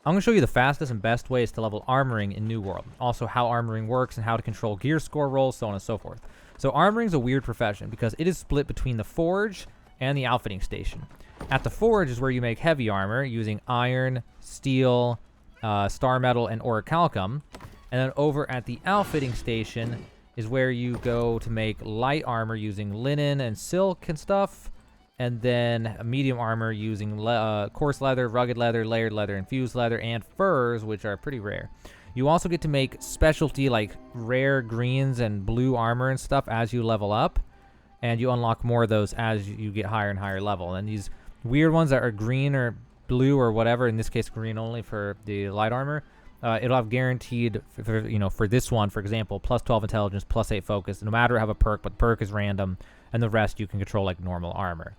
I'm going to show you the fastest and best ways to level armoring in New World. Also how armoring works and how to control gear score rolls, so on and so forth. So armoring is a weird profession because it is split between the forge and the outfitting station. At the forge is where you make heavy armor using iron, steel, star metal, and orichalcum. And then over at the outfitting station is where you go to make light armor using linen and silk and stuff. And then medium armor using coarse leather, rugged leather, layered leather, infused leather, and furs, which are pretty rare. You also get to make specialty like rare greens and blue armor and stuff as you level up. And you unlock more of those as you get higher and higher level. And these weird ones that are green or blue or whatever, in this case green only for the light armor, it'll have guaranteed, for this one, for example, plus 12 intelligence, plus 8 focus, no matter how a perk, but the perk is random, and the rest you can control like normal armor.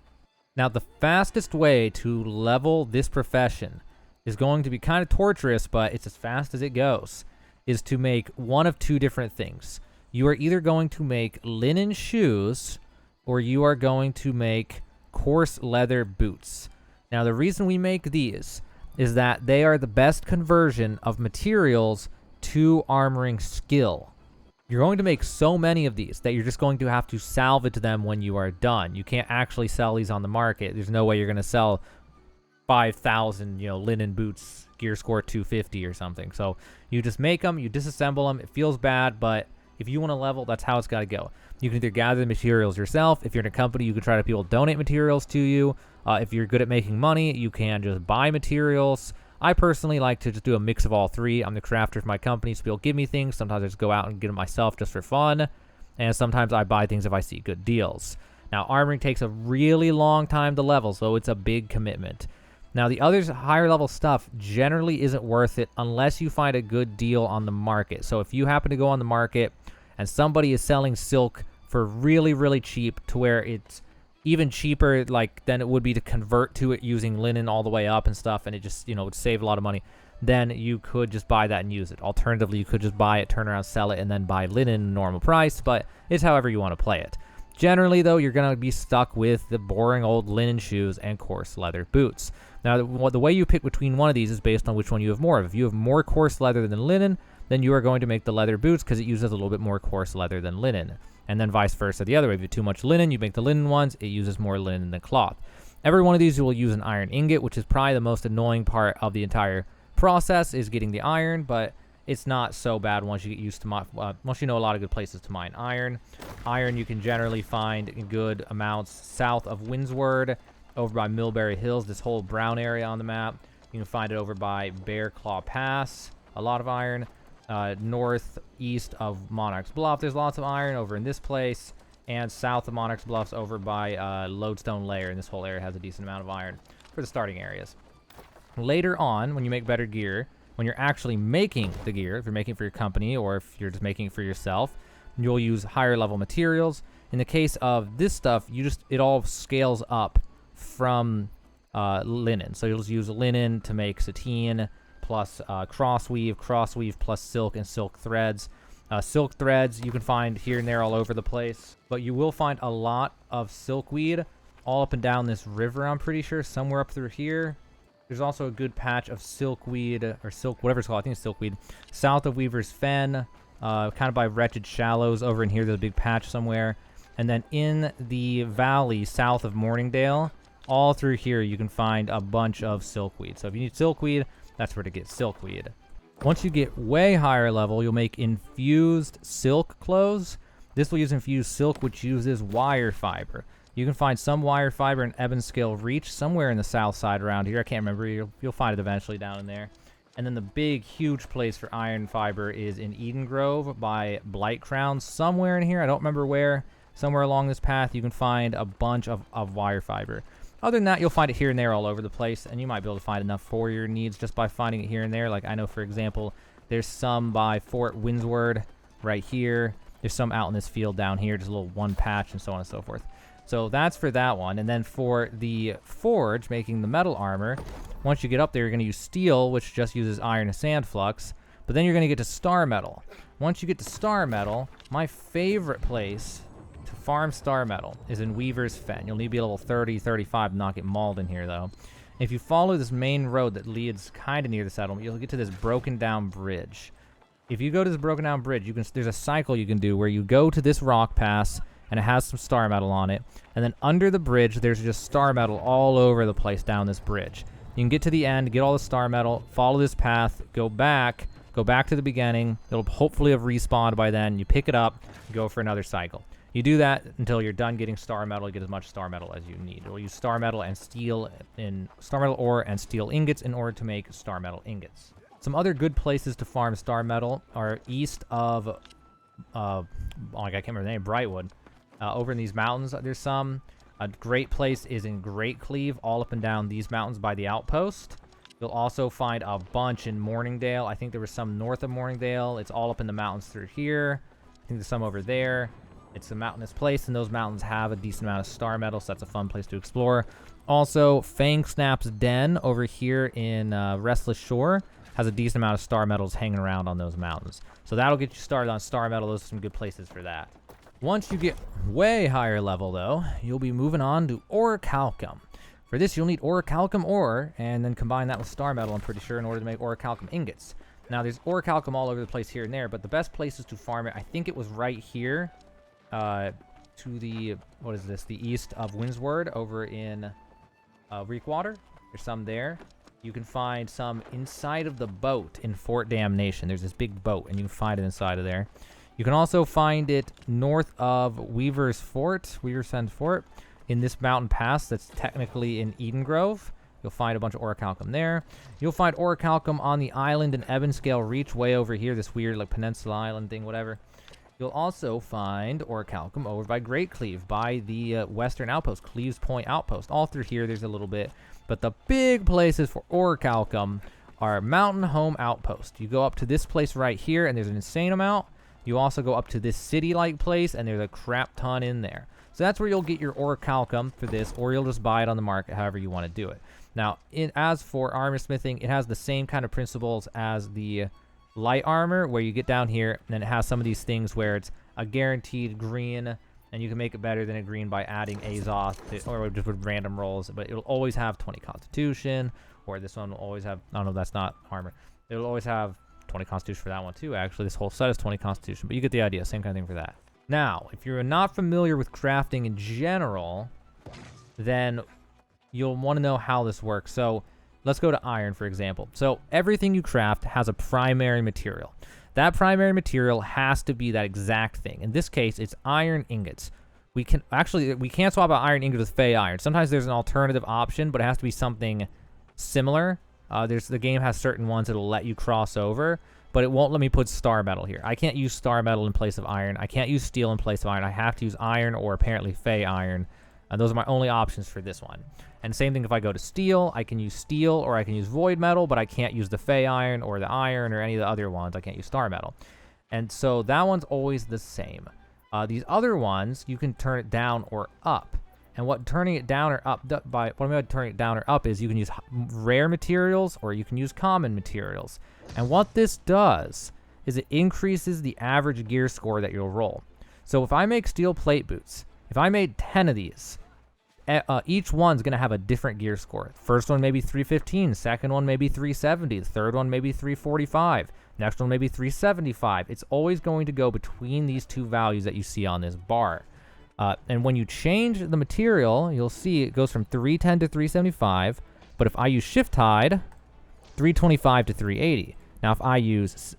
Now, the fastest way to level this profession is going to be kind of torturous, but it's as fast as it goes, is to make one of two different things. You are either going to make linen shoes, or you are going to make coarse leather boots. Now, the reason we make these is that they are the best conversion of materials to armoring skill. You're going to make so many of these that you're just going to have to salvage them when you are done. You can't actually sell these on the market. There's no way you're going to sell 5,000, linen boots, gear score 250 or something. So you just make them, you disassemble them. It feels bad, but if you want to level, that's how it's got to go. You can either gather the materials yourself. If you're in a company, you can try to people donate materials to you. If you're good at making money, you can just buy materials. I personally like to just do a mix of all three. I'm the crafter for my company, so people give me things. Sometimes I just go out and get them myself just for fun. And sometimes I buy things if I see good deals. Now, armoring takes a really long time to level, so it's a big commitment. Now, the other higher level stuff generally isn't worth it unless you find a good deal on the market. So if you happen to go on the market and somebody is selling silk for really, really cheap to where it's even cheaper than it would be to convert to it using linen all the way up and stuff, and it just, would save a lot of money, then you could just buy that and use it. Alternatively, you could just buy it, turn around, sell it, and then buy linen normal price, but it's however you want to play it. Generally, though, you're going to be stuck with the boring old linen shoes and coarse leather boots. Now, the way you pick between one of these is based on which one you have more of. If you have more coarse leather than linen, then you are going to make the leather boots because it uses a little bit more coarse leather than linen. And then vice versa the other way. If you have too much linen, you make the linen ones. It uses more linen than cloth. Every one of these you will use an iron ingot, which is probably the most annoying part of the entire process, is getting the iron, but it's not so bad once you get used to once you know a lot of good places to mine iron. Iron you can generally find in good amounts south of Windsward, over by Millbury Hills, this whole brown area on the map. You can find it over by Bear Claw Pass, a lot of iron. Northeast of Monarch's Bluff, there's lots of iron over in this place, and south of Monarch's Bluffs over by Lodestone Lair, and this whole area has a decent amount of iron for the starting areas. Later on, when you make better gear, when you're actually making the gear, if you're making it for your company or if you're just making it for yourself, you'll use higher level materials. In the case of this stuff, it all scales up from linen. So you'll just use linen to make sateen, plus crossweave plus silk and silk threads. Silk threads you can find here and there all over the place, but you will find a lot of silkweed all up and down this river, I'm pretty sure, somewhere up through here. There's also a good patch of silkweed, or silk, whatever it's called, I think it's silkweed, south of Weaver's Fen, kind of by Wretched Shallows. Over in here, there's a big patch somewhere. And then in the valley south of Morningdale, all through here, you can find a bunch of silkweed. So if you need silkweed, that's where to get silkweed. Once you get way higher level, you'll make infused silk clothes. This will use infused silk, which uses wire fiber. You can find some wire fiber in Ebonscale Reach, somewhere in the south side around here. I can't remember. You'll find it eventually down in there. And then the big, huge place for iron fiber is in Eden Grove by Blight Crown, somewhere in here. I don't remember where. Somewhere along this path, you can find a bunch of wire fiber. Other than that, you'll find it here and there all over the place, and you might be able to find enough for your needs just by finding it here and there. Like, I know, for example, there's some by Fort Windsward right here. There's some out in this field down here, just a little one patch and so on and so forth. So that's for that one. And then for the forge, making the metal armor, once you get up there, you're going to use steel, which just uses iron and sand flux. But then you're going to get to star metal. Once you get to star metal, my favorite place to farm star metal is in Weaver's Fen. You'll need to be level 30, 35 to not get mauled in here, though. If you follow this main road that leads kind of near the settlement, you'll get to this broken down bridge. If you go to this broken down bridge, there's a cycle you can do where you go to this rock pass, and it has some star metal on it. And then under the bridge, there's just star metal all over the place down this bridge. You can get to the end, get all the star metal, follow this path, go back to the beginning. It'll hopefully have respawned by then. You pick it up, go for another cycle. You do that until you're done getting star metal. You get as much star metal as you need. You'll use star metal ore and steel ingots in order to make star metal ingots. Some other good places to farm star metal are east of, I can't remember the name, Brightwood. Over in these mountains, there's some. A great place is in Great Cleave, all up and down these mountains by the outpost. You'll also find a bunch in Morningdale. I think there was some north of Morningdale. It's all up in the mountains through here. I think there's some over there. It's a mountainous place, and those mountains have a decent amount of star metal, so that's a fun place to explore. Also, Fang Snap's Den over here in Restless Shore has a decent amount of star metals hanging around on those mountains. So that'll get you started on star metal. Those are some good places for that. Once you get way higher level, though, you'll be moving on to ore calcum. For this, you'll need ore calcum ore, and then combine that with star metal, I'm pretty sure, in order to make ore calcum ingots. Now, there's ore calcum all over the place here and there, but the best places to farm it, I think it was right here, to the, the east of Windsward, over in Reekwater. There's some there. You can find some inside of the boat in Fort Damnation. There's this big boat, and you can find it inside of there. You can also find it north of Weaver's Send Fort, in this mountain pass that's technically in Eden Grove. You'll find a bunch of orichalcum there. You'll find orichalcum on the island in Ebonscale Reach way over here, this weird like peninsula island thing, whatever. You'll also find orichalcum over by Great Cleave, by the western outpost, Cleaves Point Outpost. All through here, there's a little bit. But the big places for orichalcum are Mountain Home Outpost. You go up to this place right here, and there's an insane amount. You also go up to this city-like place, and there's a crap ton in there. So that's where you'll get your orichalcum for this, or you'll just buy it on the market, however you want to do it. Now, as for armorsmithing, it has the same kind of principles as the light armor, where you get down here, and then it has some of these things where it's a guaranteed green, and you can make it better than a green by adding Azoth, or just with random rolls, but it'll always have 20 Constitution, or this one will always have, I don't know, that's not armor. It'll always have 20 Constitution for that one too, actually. This whole set is 20 Constitution, but you get the idea. Same kind of thing for that. Now, if you're not familiar with crafting in general, then you'll want to know how this works. So let's go to iron, for example. So everything you craft has a primary material. That primary material has to be that exact thing. In this case, it's iron ingots. We can't swap out iron ingots with Fey iron. Sometimes there's an alternative option, but it has to be something similar. The game has certain ones that'll let you cross over, but it won't let me put star metal here. I can't use star metal in place of iron. I can't use steel in place of iron. I have to use iron or apparently Fey iron. Those are my only options for this one. And same thing if I go to steel, I can use steel or I can use void metal, but I can't use the Fey iron or the iron or any of the other ones. I can't use star metal. And so that one's always the same. These other ones, you can turn it down or up. And what turning it down or up is you can use rare materials or you can use common materials. And what this does is it increases the average gear score that you'll roll. So if I make steel plate boots, if I made 10 of these, each one's going to have a different gear score. First one maybe 315, second one maybe 370, the third one maybe 345, next one maybe 375. It's always going to go between these two values that you see on this bar. And when you change the material, you'll see it goes from 310 to 375. But if I use shift hide, 325 to 380. Now, if I use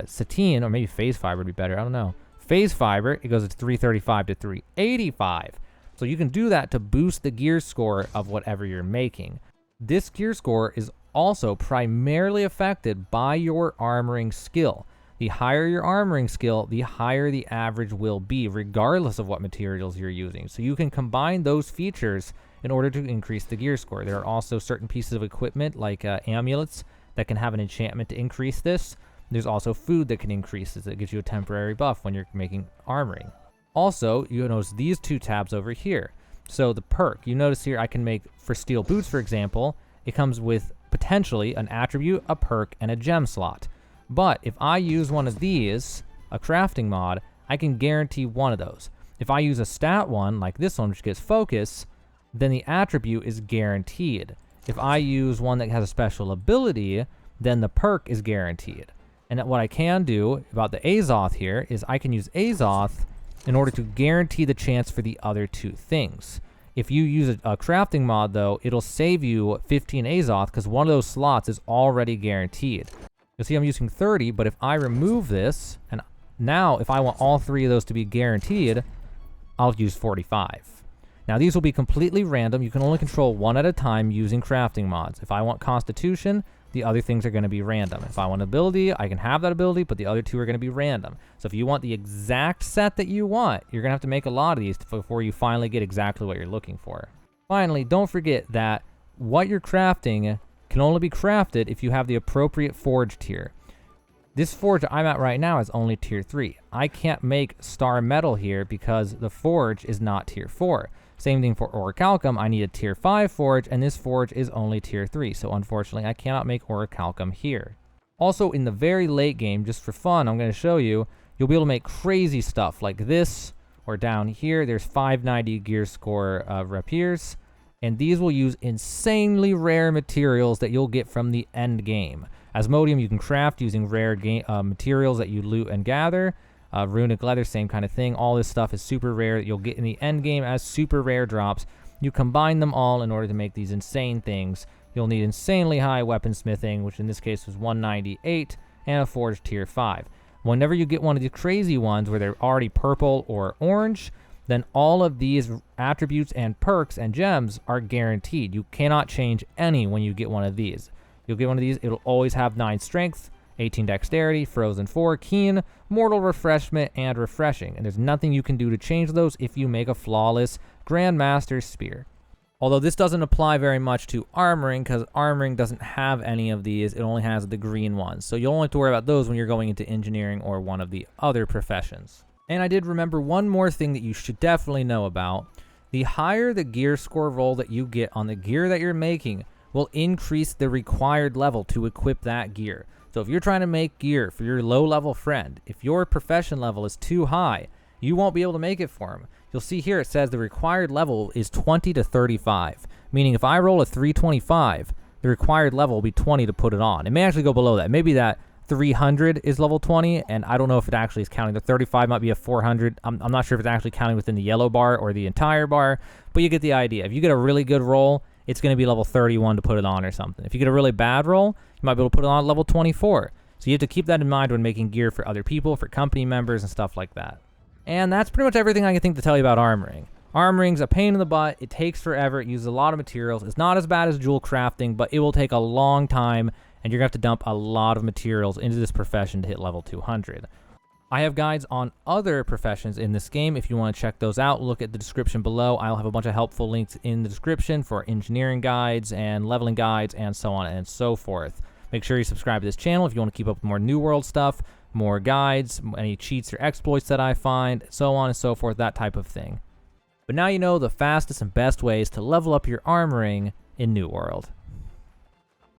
sateen, or maybe phase fiber would be better, I don't know. Phase fiber, it goes to 335 to 385. So you can do that to boost the gear score of whatever you're making. This gear score is also primarily affected by your armoring skill. The higher your armoring skill, the higher the average will be, regardless of what materials you're using. So you can combine those features in order to increase the gear score. There are also certain pieces of equipment, like amulets, that can have an enchantment to increase this. There's also food that can increase this. That gives you a temporary buff when you're making armoring. Also, you notice these two tabs over here. So the perk, you notice here I can make, for steel boots, for example, it comes with potentially an attribute, a perk, and a gem slot. But if I use one of these, a crafting mod, I can guarantee one of those. If I use a stat one, like this one, which gets focus, then the attribute is guaranteed. if I use one that has a special ability, then the perk is guaranteed. And what I can do about the Azoth here is I can use Azoth in order to guarantee the chance for the other two things. If you use a crafting mod, though, it'll save you 15 Azoth because one of those slots is already guaranteed. You'll see I'm using 30, but if I remove this, and now if I want all three of those to be guaranteed, I'll use 45. Now these will be completely random. You can only control one at a time using crafting mods. If I want Constitution, the other things are going to be random. If I want ability, I can have that ability, but the other two are going to be random. So if you want the exact set that you want, you're going to have to make a lot of these before you finally get exactly what you're looking for. Finally, don't forget that what you're crafting can only be crafted if you have the appropriate forge tier. This forge I'm at right now is only tier 3. I can't make star metal here because the forge is not tier 4. Same thing for Calcum. I need a tier 5 forge, and this forge is only tier 3. So unfortunately, I cannot make Calcum here. Also, in the very late game, just for fun, I'm going to show you, you'll be able to make crazy stuff like this, or down here, there's 590 gear score rapiers. And these will use insanely rare materials that you'll get from the end game. Asmodium you can craft using rare materials that you loot and gather. Runic leather, same kind of thing. All this stuff is super rare that you'll get in the end game as super rare drops. You combine them all in order to make these insane things. You'll need insanely high weaponsmithing, which in this case was 198, and a forge tier 5. Whenever you get one of the crazy ones where they're already purple or orange, then all of these attributes and perks and gems are guaranteed. You cannot change any when you get one of these. You'll get one of these, it'll always have 9 strength, 18 dexterity, frozen 4, keen, mortal refreshment, and refreshing. And there's nothing you can do to change those if you make a flawless Grandmaster Spear. Although this doesn't apply very much to armoring, because armoring doesn't have any of these, it only has the green ones. So you'll only have to worry about those when you're going into engineering or one of the other professions. And I did remember one more thing that you should definitely know about. The higher the gear score roll that you get on the gear that you're making will increase the required level to equip that gear. So if you're trying to make gear for your low level friend, if your profession level is too high, you won't be able to make it for him. You'll see here it says the required level is 20 to 35, meaning if I roll a 325, the required level will be 20 to put it on. It may actually go below that. Maybe that 300 is level 20, and I don't know if it actually is counting. The 35 might be a 400. I'm not sure if it's actually counting within the yellow bar or the entire bar, but you get the idea. If you get a really good roll, it's going to be level 31 to put it on or something. If you get a really bad roll, you might be able to put it on at level 24. So you have to keep that in mind when making gear for other people, for company members, and stuff like that. And that's pretty much everything I can think to tell you about armoring. Armoring's a pain in the butt. It takes forever. It uses a lot of materials. It's not as bad as jewel crafting, but it will take a long time, and you're going to have to dump a lot of materials into this profession to hit level 200. I have guides on other professions in this game. If you want to check those out, look at the description below. I'll have a bunch of helpful links in the description for engineering guides and leveling guides and so on and so forth. Make sure you subscribe to this channel if you want to keep up with more New World stuff, more guides, any cheats or exploits that I find, so on and so forth, that type of thing. But now you know the fastest and best ways to level up your armoring in New World.